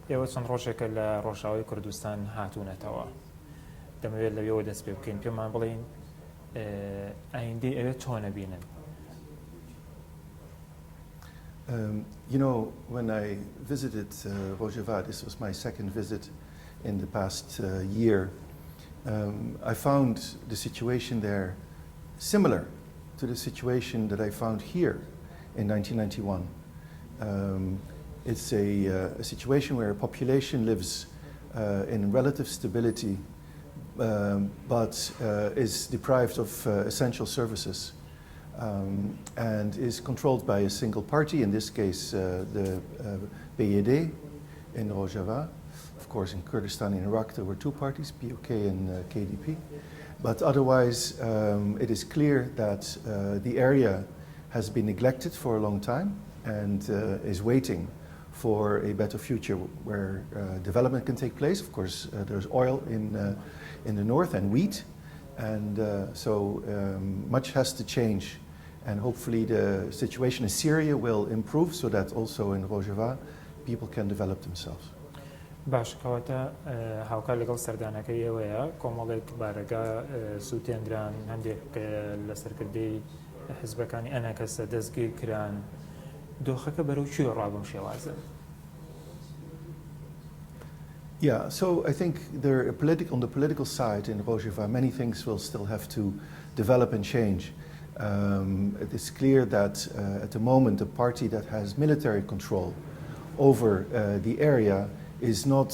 ئێوە چەند ڕۆژێکە لە ڕۆژاوای کوردستان هاتوونەتەوە دەمەوێت لەوێەوە دەست پێ بکەین پێمان بڵین ئایندەی ئەوێ چۆنە بینن. You know, when I visited Rojava, this was my second visit in the past year, I found the situation there similar to the situation that I found here in 1991. It's a situation where a population lives in relative stability but is deprived of essential services. And is controlled by a single party, in this case the PYD in Rojava. Of course, in Kurdistan, in Iraq, there were two parties, PUK and KDP. But otherwise, it is clear that the area has been neglected for a long time and is waiting for a better future where development can take place. Of course, there's oil in the north and wheat. And so much has to change, and hopefully the situation in Syria will improve so that also in Rojava people can develop themselves. باش کەواتە هاوکار لەگەڵ سەردانەکەی ئێوەیە کۆمەڵێک بارەگا سووتێنران هەندێک لە سەرکردەی حیزبەکانی ئەنا کەسە دەستگیر کران دۆخەکە بەرەو کوێ ڕابم شێوازە؟ Yeah, so I think on the political side in Rojava, many things will still have to develop and change. It is clear that at the moment the party that has military control over the area is not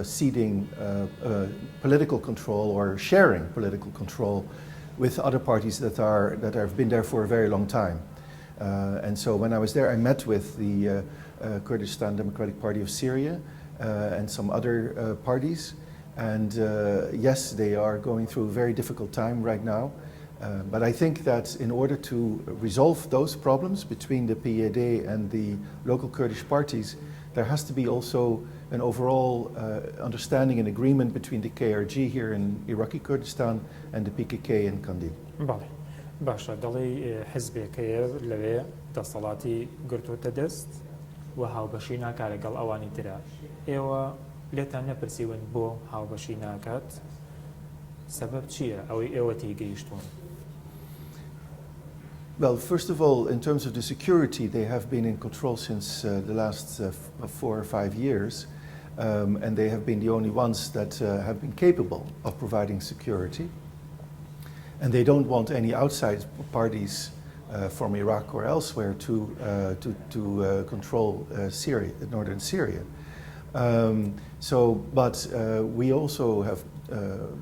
ceding political control or sharing political control with other parties that have been there for a very long time. And so when I was there, I met with the Kurdistan Democratic Party of Syria and some other parties, and yes, they are going through a very difficult time right now, but I think that in order to resolve those problems between the PYD and the local Kurdish parties, there has to be also an overall understanding and agreement between the KRG here in Iraqi Kurdistan and the PKK in Kandil. بەڵێ باشە دەڵێ حیزبێکەیە لەوێ دەسەڵاتی گرتوتە دەست و هاوبەشی ناکات لەگەڵ ئەوانی ترە ئێوە لێتان نەپرسیون بۆ هاوبەشی ناکات سەبەب چییە ئەوەی ئێوە تێگەیشتون؟ Well, first of all, in terms of the security, they have been in control since the last 4 or 5 years, and they have been the only ones that have been capable of providing security. And they don't want any outside parties from Iraq or elsewhere to control Syria, northern Syria. But we also have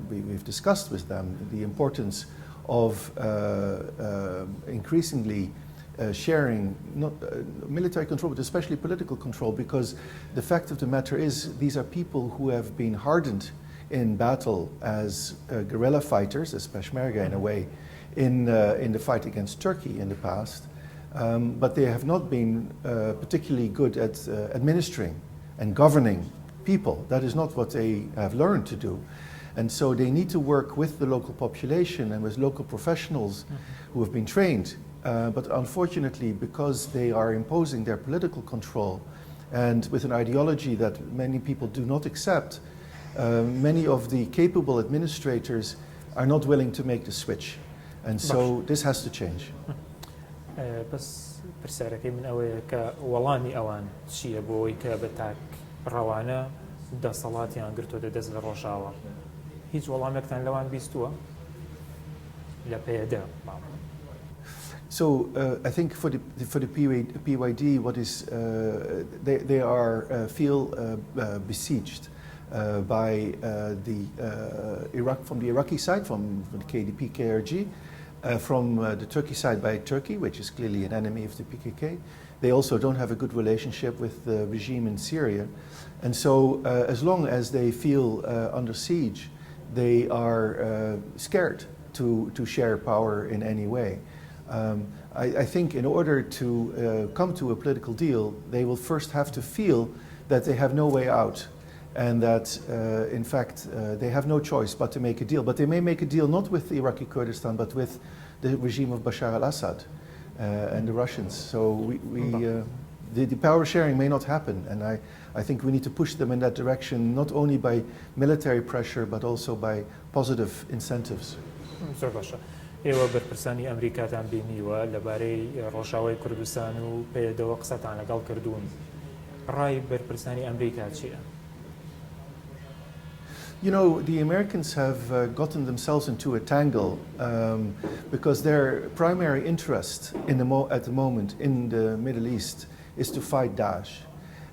we've discussed with them the importance of increasingly sharing not military control, but especially political control, because the fact of the matter is these are people who have been hardened in battle as guerrilla fighters, as Peshmerga in a way, in the fight against Turkey in the past, but they have not been particularly good at administering and governing people. That is not what they have learned to do. And so they need to work with the local population and with local professionals who have been trained. But unfortunately, because they are imposing their political control and with an ideology that many people do not accept, many of the capable administrators are not willing to make the switch. And so this has to change. بس پرسیارەکەی من ئەوەیە کە وەڵامی ئەوان چییە بۆی کە بە تاک ڕەوانە دەسەڵاتیان گرتووە دەست لە ڕۆژاوە هیچ وەڵامێکتان لەوان بیستووە لە پێدا؟ So I think for the PYD, what is they are feel besieged by from the Iraqi side, from the KDP KRG, from the Turkey side by Turkey, which is clearly an enemy of the PKK. They also don't have a good relationship with the regime in Syria, and so as long as they feel under siege, they are scared to share power in any way. I think in order to come to a political deal, they will first have to feel that they have no way out, and that in fact they have no choice but to make a deal. But they may make a deal not with Iraqi Kurdistan, but with the regime of Bashar al-Assad and the Russians. So the power sharing may not happen, and I think we need to push them in that direction, not only by military pressure, but also by positive incentives. زۆر باشە. ئێوە بەرپرسانی ئەمریکاتان بینیوە لەبارەی ڕۆژاوای کوردستان و پێدەوە قسەتان لەگەڵ کردوون. ڕای بەرپرسانی ئەمریکا چییە؟ You know, the Americans have gotten themselves into a tangle because their primary interest at the moment in the Middle East is to fight Daesh.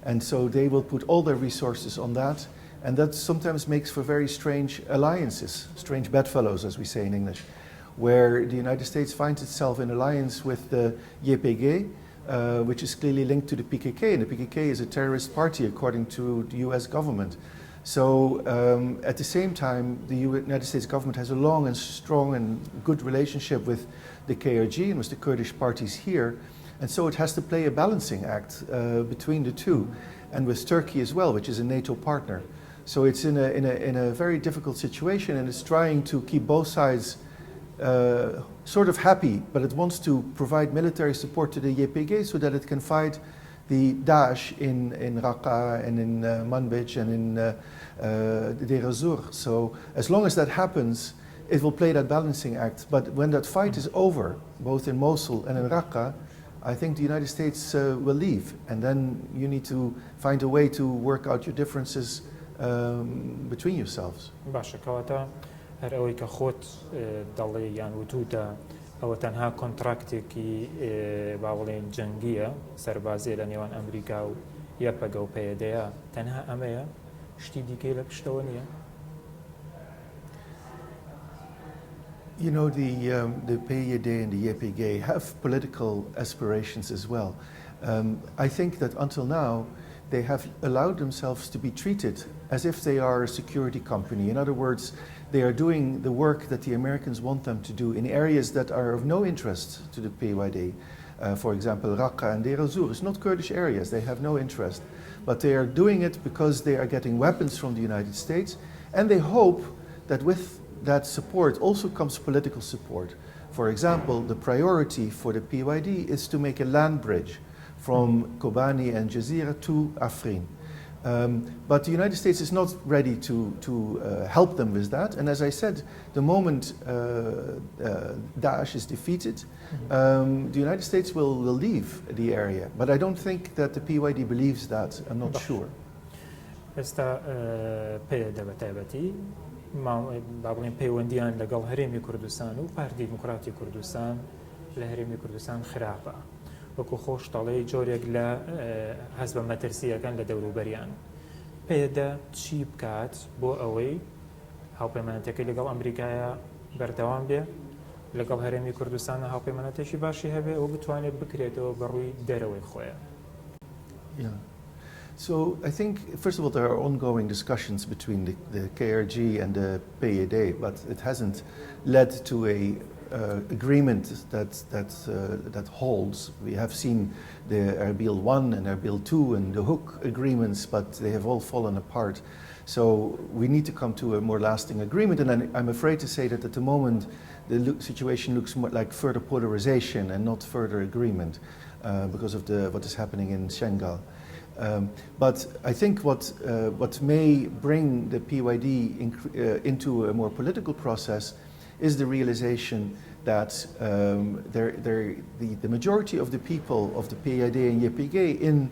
And so they will put all their resources on that. And that sometimes makes for very strange alliances, strange bedfellows, as we say in English, where the United States finds itself in alliance with the YPG, which is clearly linked to the PKK. And the PKK is a terrorist party, according to the US government. So at the same time, the United States government has a long and strong and good relationship with the KRG and with the Kurdish parties here. And so it has to play a balancing act between the two, and with Turkey as well, which is a NATO partner. So it's in a very difficult situation, and it's trying to keep both sides sort of happy, but it wants to provide military support to the YPG so that it can fight the Daesh in Raqqa and in Manbij and in Deir ez-Zor. So as long as that happens, it will play that balancing act. But when that fight is over, both in Mosul and in Raqqa, I think the United States will leave. And then you need to find a way to work out your differences between yourselves. باشە کەواتە هەر ئەوەی کە خۆت دەڵێ یان وتوتە ئەوە تەنها کۆنتراکتێکی با بڵێن جەنگیە سەربازیە لە نێوان ئەمریکا و یەپەگە و پەیەدەیە تەنها ئەمەیە شتی دیکەی لە پشتەوە نییە. You know, the PYD and the YPG have political aspirations as well. I think that until now, they have allowed themselves to be treated as if they are a security company. In other words, they are doing the work that the Americans want them to do in areas that are of no interest to the PYD. For example, Raqqa and Deir ez-Zor is not Kurdish areas, they have no interest. But they are doing it because they are getting weapons from the United States, and they hope that with that support also comes political support. For example, the priority for the PYD is to make a land bridge from Kobani and Jazeera to Afrin. But the United States is not ready to help them with that. And as I said, the moment Daesh is defeated, the United States will leave the area. But I don't think that the PYD believes that. I'm not sure. ئێستا پێدە بە تایبەتی با بڵێن پەیوەندیان لەگەڵ هەرێمی کوردستان و پارتی دیموکراتی کوردستان لە هەرێمی کوردستان خراپە. وەکو خۆش دەڵێ جۆرێک لە حەزبە مەترسیەکان لە دەوروبەریان. پێدە چی بکات بۆ ئەوەی هاوپەیمانەتەکەی لەگەڵ ئەمریکایە بەردەوام بێ لەگەڵ هەرێمی کوردستانە هاوپەیمانەتێکی باشی هەبێ ئەو بتوانێت بکرێتەوە بەڕووی دەرەوەی خۆیە. So I think, first of all, there are ongoing discussions between the KRG and the PYD, but it hasn't led to a agreement that holds. We have seen the Erbil 1 and Erbil 2 and the Hook agreements, but they have all fallen apart. So we need to come to a more lasting agreement, and I'm afraid to say that at the moment the situation looks more like further polarization and not further agreement because of what is happening in Shengal. But I think what may bring the PYD into a more political process is the realization that the majority of the people of the PYD and YPG in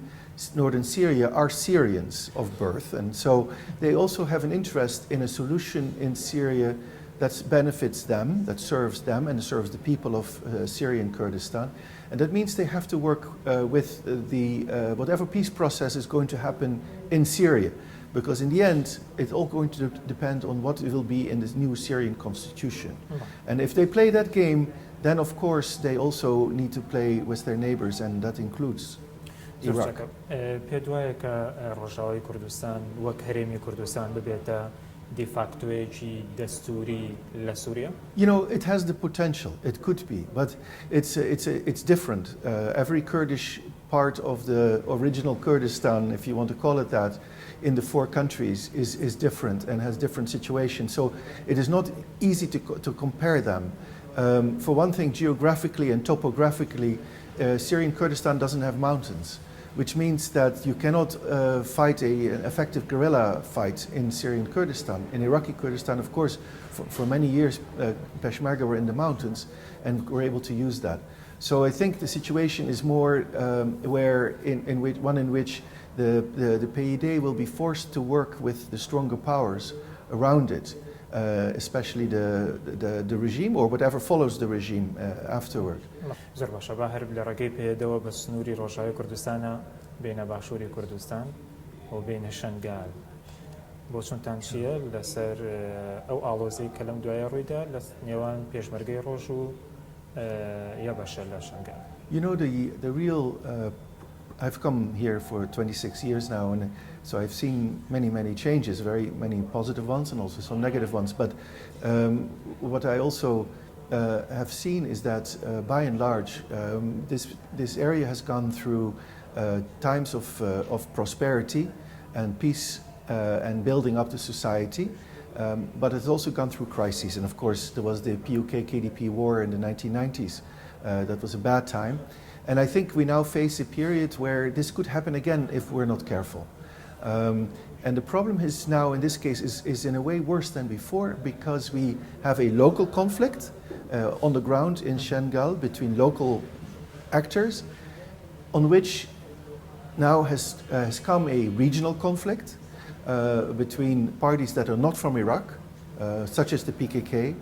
northern Syria are Syrians of birth, and so they also have an interest in a solution in Syria that benefits them, that serves them, and serves the people of Syrian Kurdistan. And that means they have to work with whatever peace process is going to happen in Syria, because in the end, it's all going to depend on what it will be in this new Syrian constitution. And if they play that game, then of course they also need to play with their neighbors, and that includes Iraq. پێت وایە کە ڕۆژاوای کوردستان وەک هەرێمی کوردستان ببێتە de factoێکی دەستوری لە سووریا؟ You know, it has the potential. It could be, but it's different. Every Kurdish part of the original Kurdistan, if you want to call it that, in the four countries is different and has different situations. So it is not easy to compare them. For one thing, geographically and topographically, Syrian Kurdistan doesn't have mountains. which means that you cannot fight an effective guerrilla fight in Syrian Kurdistan. In Iraqi Kurdistan, of course, for many years, Peshmerga were in the mountains and were able to use that. So I think the situation is more one in which the PYD will be forced to work with the stronger powers around it, especially the regime or whatever follows the regime afterward. زۆر باشە با هەر لە ڕێگەی پێدەوە بە سنووری ڕۆژاوی کوردستانە بینە باشووری کوردستان و بینە شەنگال بۆ چونتان چییە لەسەر ئەو ئاڵۆزەی کە لەم دوایە ڕوویدا لە نێوان پێشمەرگەی ڕۆژ و یە بەشە لە شەنگال. You know, the real I've come here for 26 years now, and so I've seen many changes, very many positive ones and also some negative ones. But what I also have seen is that by and large, this area has gone through times of prosperity and peace and building up the society, but it's also gone through crises. And of course, there was the PUK-KDP war in the 1990s. That was a bad time. And I think we now face a period where this could happen again if we're not careful. And the problem is now, in this case, is in a way worse than before, because we have a local conflict on the ground in Shengal between local actors, on which now has come a regional conflict between parties that are not from Iraq, such as the PKK,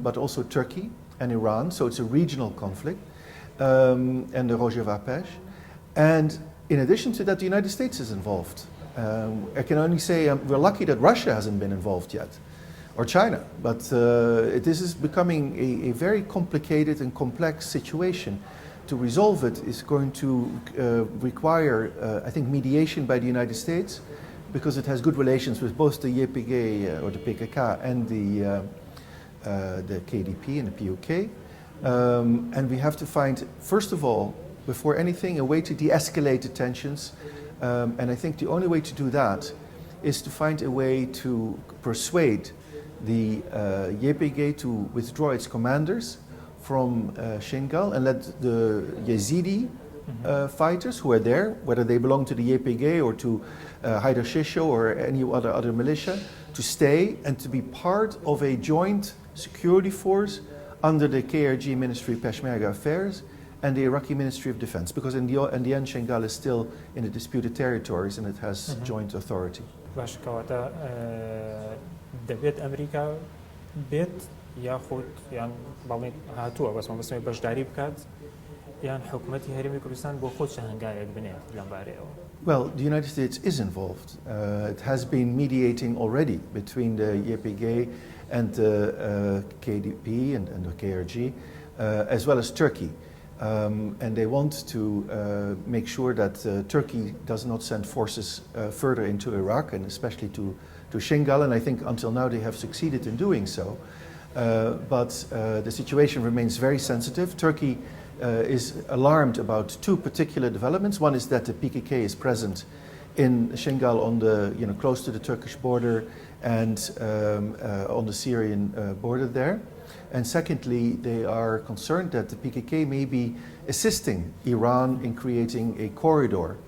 but also Turkey and Iran. So it's a regional conflict. And the Rojava Pesh. And in addition to that, the United States is involved. I can only say we're lucky that Russia hasn't been involved yet, or China. But this is becoming a very complicated and complex situation. To resolve it is going to require, I think, mediation by the United States, because it has good relations with both the YPG or the PKK and the KDP and the PUK. And we have to find, first of all, before anything, a way to de-escalate the tensions. And I think the only way to do that is to find a way to persuade the YPG to withdraw its commanders from Shingal and let the Yazidi fighters who are there, whether they belong to the YPG or to Haidar Shisho or any other militia, to stay and to be part of a joint security force under the KRG Ministry of Peshmerga Affairs and the Iraqi Ministry of Defense, because in the end Shingal is still in the disputed territories and it has joint authority. باش کەواتە دەبێت ئەمریکا بێت یاخود یان باڵێن هاتووە بەسمە بەشداری بکات یان حکوومەتی هەرێمی کوردستان بۆ خۆت هەنگاوێک بنێت لەم بارەیەوە. Well, the United States is involved. It has been mediating already between the YPG and the KDP and the KRG, as well as Turkey. And they want to make sure that Turkey does not send forces further into Iraq, and especially to Shingal. And I think until now they have succeeded in doing so. But the situation remains very sensitive. Turkey is alarmed about two particular developments. One is that the PKK is present in Shingal on the, close to the Turkish border and on the Syrian border there. And secondly, they are concerned that the PKK may be assisting Iran in creating a corridor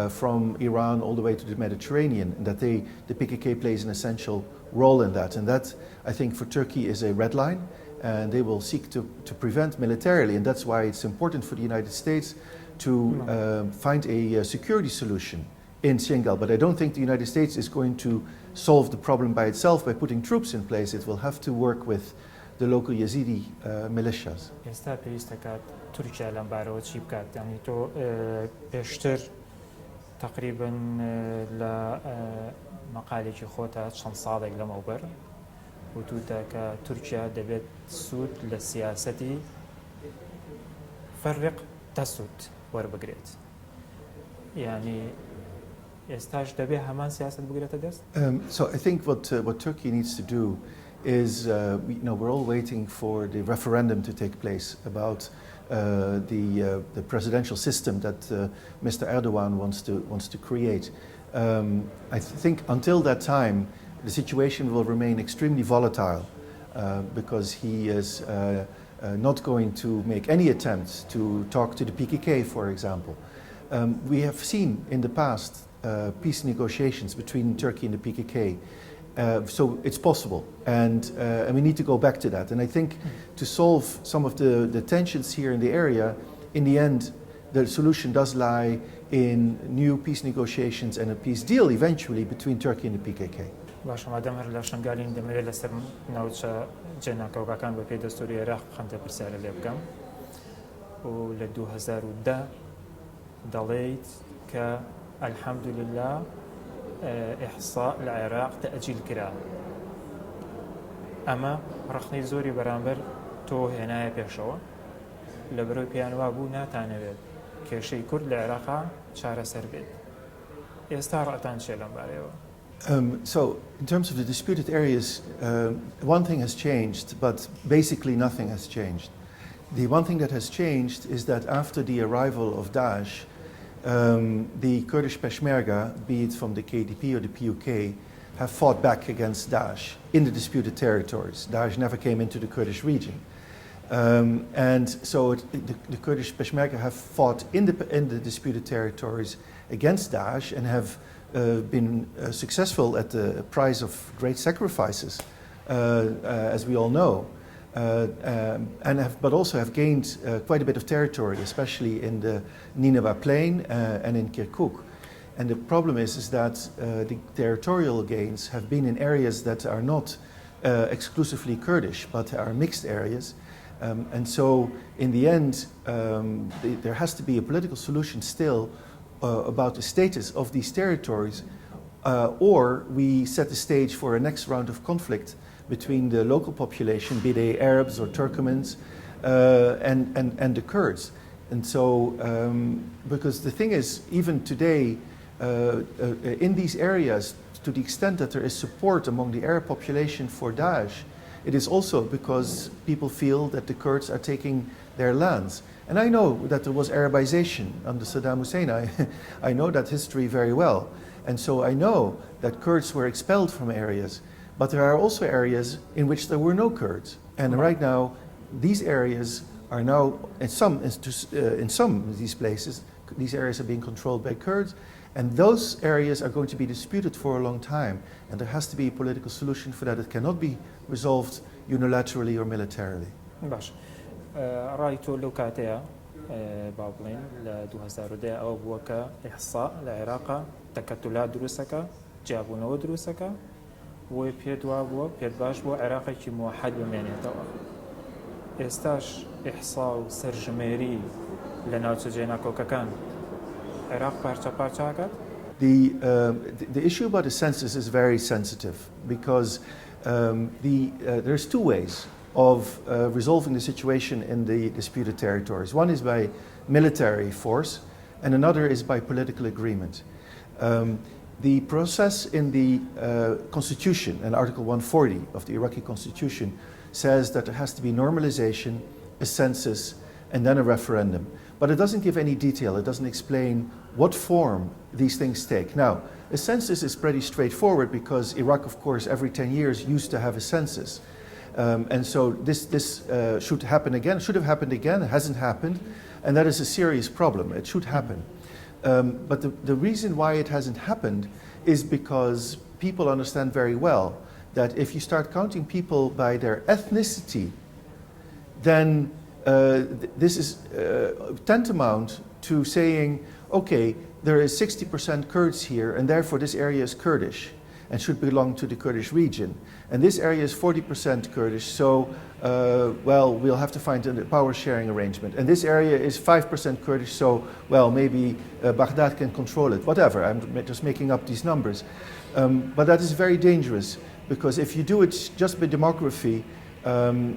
from Iran all the way to the Mediterranean, and that the PKK plays an essential role in that. And that, I think, for Turkey is a red line, and they will seek to prevent militarily. And that's why it's important for the United States to find a security solution in Shingal. But I don't think the United States is going to solve the problem by itself by putting troops in place. It will have to work with the local Yazidi militias. ئێستا پێویستە کات تورکیا لەم بارەوە چی بکات؟ یعنی تۆ پێشتر تقریبا لە مەقالێکی خۆتە چەند ساڵێک لەمەوبەر وتوتە کە تورکیا دەبێت سوود لە سیاسەتی فەرق تەسوود وەربگرێت. یعنی ئێستاش دەبێت هەمان سیاست بگرێتە دەست؟ So I think what Turkey needs to do is, we're all waiting for the referendum to take place about the presidential system that Mr. Erdogan wants to create. I think until that time, the situation will remain extremely volatile because he is not going to make any attempts to talk to the PKK, for example. We have seen in the past peace negotiations between Turkey and the PKK. So it's possible, and we need to go back to that. And I think to solve some of the tensions here in the area, in the end, the solution does lie in new peace negotiations and a peace deal eventually between Turkey and the PKK. باشە مادەم هەر لە شنگالین دەمەوێت لەسەر ناوچە جێناکەوکەکان بە پێی دەستوری عێراق خەنتە پرسیارە لێ بکەم و لە 2010 دەڵێیت کە الحەمدولله ئیحساء لە عێراق تەئجیل کرا ئەمە ڕەخنەی زۆری بەرامبەر تۆ هێنایە پێشەوە لە بەرەوەی پێیانوا بوو ناتانەوێت کێشەی کورد لە عێراقا چارەسەر بێت ئێستا ڕەتان چێ لەم بارەیەوە So, in terms of the disputed areas, one thing has changed, but basically nothing has changed. The one thing that has changed is that after the arrival of Daesh, the Kurdish Peshmerga, be it from the KDP or the PUK, have fought back against Daesh in the disputed territories. Daesh never came into the Kurdish region. And so the Kurdish Peshmerga have fought in the disputed territories against Daesh and have been successful at the price of great sacrifices, as we all know, but also have gained quite a bit of territory, especially in the Nineveh Plain and in Kirkuk. And the problem is that the territorial gains have been in areas that are not exclusively Kurdish, but are mixed areas. And so, in the end, there has to be a political solution still about the status of these territories, or we set the stage for a next round of conflict between the local population, be they Arabs or Turkmens, and the Kurds. And so, because the thing is, even today, in these areas, to the extent that there is support among the Arab population for Daesh, it is also because people feel that the Kurds are taking their lands. And I know that there was Arabization under Saddam Hussein. I know that history very well. And so I know that Kurds were expelled from areas. But there are also areas in which there were no Kurds. And right now, these areas are now, in some of these places, these areas are being controlled by Kurds. And those areas are going to be disputed for a long time. And there has to be a political solution for that. It cannot be resolved unilaterally or militarily. باش رأي تۆ لەو کاتەیە با بڵێن لە 2010 ئەوە بووە کە ئیحساء لە عێراقا تەکەتولات دروستەکە جیابوونەوە دروستەکە بۆی پێت وا بووە پێت باش بووە عێراقێکی موحەد بمێنێتەوە ئێستاش ئیحسا و سەرژمێری لە ناوچە جێناکۆکەکان عێراق پارچە پارچاکات. The issue about the census is very sensitive because there's two ways of resolving the situation in the disputed territories. One is by military force and another is by political agreement. The process in the constitution, and Article 140 of the Iraqi constitution, says that there has to be normalization, a census, and then a referendum. But it doesn't give any detail. It doesn't explain what form these things take. Now, a census is pretty straightforward because Iraq, of course, every 10 years used to have a census. And so this should happen again, should have happened again, it hasn't happened, and that is a serious problem. It should happen. But the reason why it hasn't happened is because people understand very well that if you start counting people by their ethnicity, then this is tantamount to saying, okay, there is 60% Kurds here, and therefore this area is Kurdish and should belong to the Kurdish region. And this area is 40% Kurdish, so, well, we'll have to find a power sharing arrangement. And this area is 5% Kurdish, so, well, maybe Baghdad can control it, whatever. I'm just making up these numbers. But that is very dangerous, because if you do it just by demography,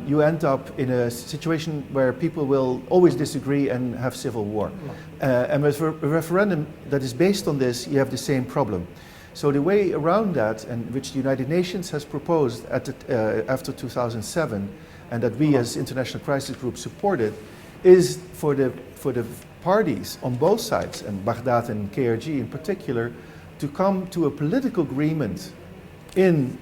you end up in a situation where people will always disagree and have civil war. And with a referendum that is based on this, you have the same problem. So the way around that, and which the United Nations has proposed after 2007, and that we as International Crisis Group supported, is for the parties on both sides, and Baghdad and KRG in particular, to come to a political agreement in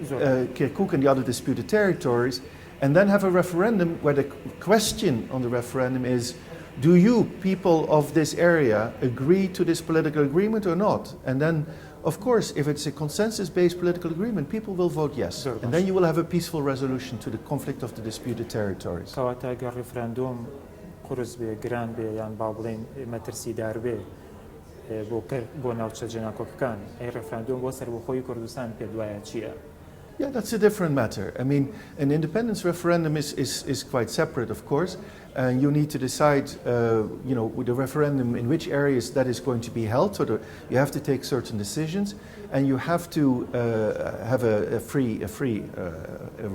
Kirkuk and the other disputed territories, and then have a referendum where the question on the referendum is do you, people of this area, agree to this political agreement or not? And then, of course, if it's a consensus-based political agreement, people will vote yes. And then you will have a peaceful resolution to the conflict of the disputed territories. کەواتە ئەگەر ڕیفراندۆم قورس بێ گران بێ یان با بڵێن مەترسیدار بێ بۆ ناوچە جێناکۆکەکان ئەی ڕیفراندۆم بۆ سەربەخۆی کوردستان پێ دوایە چییە؟ Yeah, that's a different matter. I mean, an independence referendum is quite separate, of course, and you need to decide, with the referendum in which areas that is going to be held. So you have to take certain decisions, and you have to have a free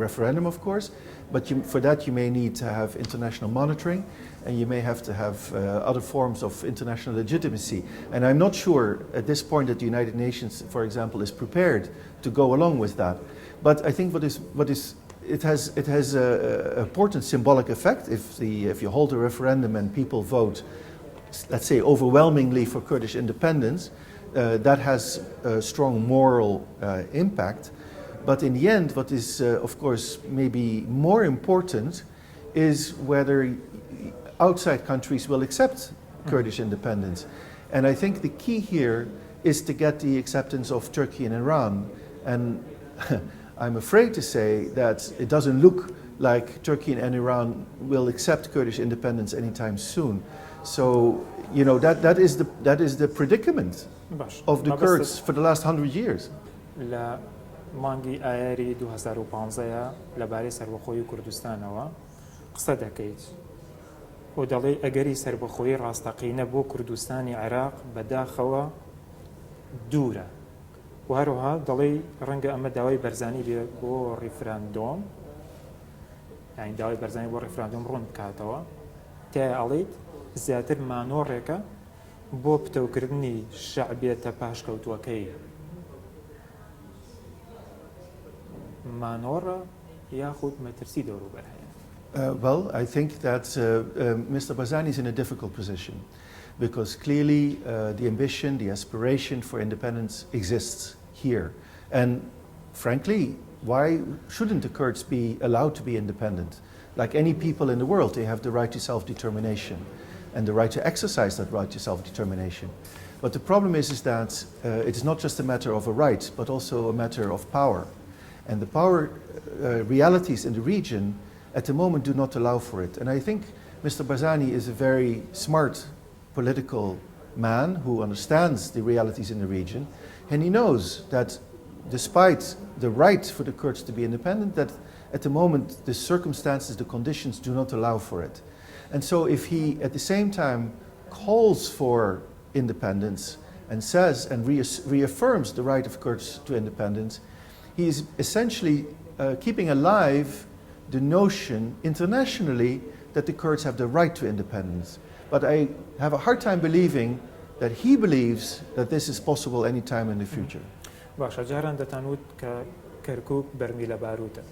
referendum, of course. But for that, you may need to have international monitoring, and you may have to have other forms of international legitimacy. And I'm not sure at this point that the United Nations, for example, is prepared to go along with that. But I think it has an important symbolic effect if you hold a referendum and people vote, let's say overwhelmingly for Kurdish independence. That has a strong moral impact. But in the end, what is of course maybe more important is whether outside countries will accept Kurdish independence. And I think the key here is to get the acceptance of Turkey and Iran. And I'm afraid to say that it doesn't look like Turkey and Iran will accept Kurdish independence anytime soon. So, that is the predicament of the Kurds for the last 100 years. لە مانگی ئایاری 2015 لەبارەی سەربەخۆیی کوردستانەوە قسە دەکەیت و دەڵێ ئەگەری سەربەخۆیی ڕاستەقینە بۆ کوردستانی عێراق بەداخەوە دوورە. و هەروەها دەڵێ ڕەنگە ئەمە داوای بەرزانی بێ بۆ ڕیفراندۆم، یعنی داوای بەرزانی بۆ ڕیفراندۆم ڕوون بکاتەوە، تیا ئەڵێیت زیاتر مانۆڕێکە بۆ پتەوکردنی شەعبیەتە پاشکەوتووەکەی. مانۆڕە یاخود مەترسی دەوروبەر هەیە؟ Well, I think that Mr. Barzani is in a difficult position because clearly the ambition, the aspiration for independence exists here. And frankly, why shouldn't the Kurds be allowed to be independent? Like any people in the world, they have the right to self-determination and the right to exercise that right to self-determination. But the problem is that it's not just a matter of a right, but also a matter of power. And the power realities in the region at the moment do not allow for it. And I think Mr. Barzani is a very smart political man who understands the realities in the region. And he knows that despite the right for the Kurds to be independent, that at the moment the circumstances, the conditions do not allow for it. And so if he at the same time calls for independence and says and reaffirms the right of Kurds to independence, he is essentially keeping alive the notion internationally that the Kurds have the right to independence. But I have a hard time believing that he believes that this is possible any time in the future. باشە جاران دەتانوت کە کەرکووک بەرمیلە باروتە.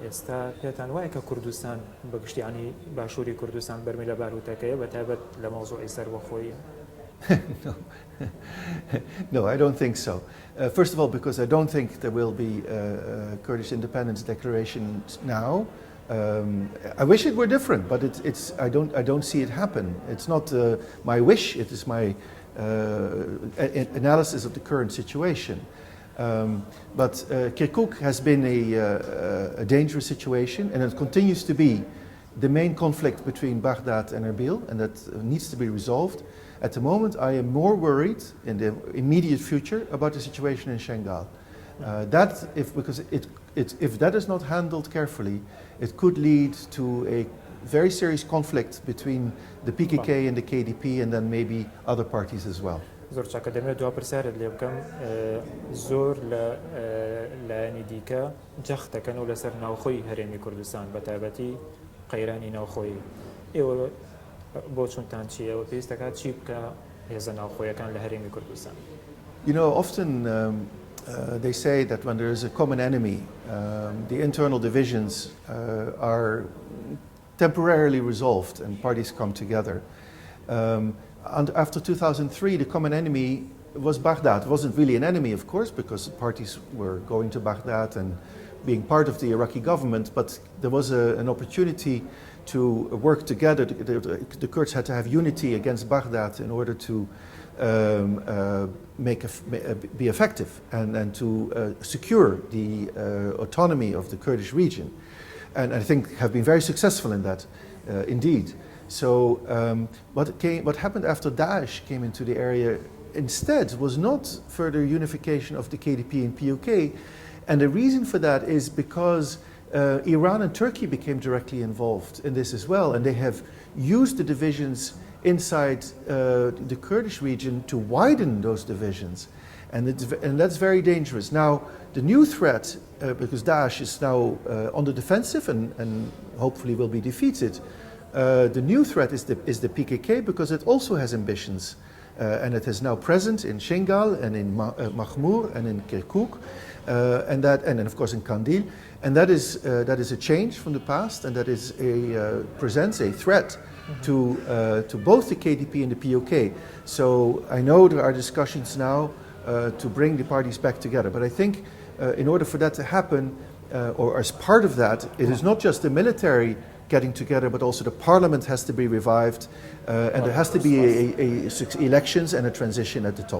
ئێستا پێتان وایە کە کوردستان بەگشتیانی باشووری کوردستان بەرمیلە باروتەکەیە بەتایبەت لە مەوزوعی سەربەخۆیی؟ No, I don't think so. First of all, because I don't think there will be a Kurdish independence declaration now. I wish it were different, but I don't see it happen. It's not my wish, it is my analysis of the current situation. But Kirkuk has been a dangerous situation, and it continues to be the main conflict between Baghdad and Erbil, and that needs to be resolved. At the moment, I am more worried in the immediate future about the situation in Shengal. Because if that is not handled carefully, it could lead to a very serious conflict between the PKK and the KDP, and then maybe other parties as well. زۆر چاکە دەمێت دوا پرسیارت لێ بکەم زۆر لە لایەنی دیکە جەخت دەکەن و لەسەر ناوخۆی هەرێمی کوردستان بە تایبەتی قەیرانی ناوخۆی ئێوە بۆ چونتان چیە و پێویست دەکات چی بکە هێزە ناوخۆیەکان لە هەرێمی کوردستان؟ Often they say that when there is a common enemy, the internal divisions are temporarily resolved and parties come together. And after 2003, the common enemy was Baghdad. It wasn't really an enemy, of course, because the parties were going to Baghdad and being part of the Iraqi government, but there was an opportunity to work together. The Kurds had to have unity against Baghdad in order to be effective and to secure the autonomy of the Kurdish region. And I think have been very successful in that, indeed. So what happened after Daesh came into the area instead was not further unification of the KDP and PUK. And the reason for that is because Iran and Turkey became directly involved in this as well, and they have used the divisions inside the Kurdish region to widen those divisions, and that's very dangerous. Now, the new threat, because Daesh is now on the defensive and hopefully will be defeated, the new threat is the PKK, because it also has ambitions, and it is now present in Shingal and in Mahmur and in Kirkuk, and then of course in Kandil. And that is a change from the past, and that is presents a threat to both the KDP and the PUK. So I know there are discussions now to bring the parties back together, but I think in order for that to happen, or as part of that, it is not just the military getting together, but also the parliament has to be revived, and there has to be elections and a transition at the top.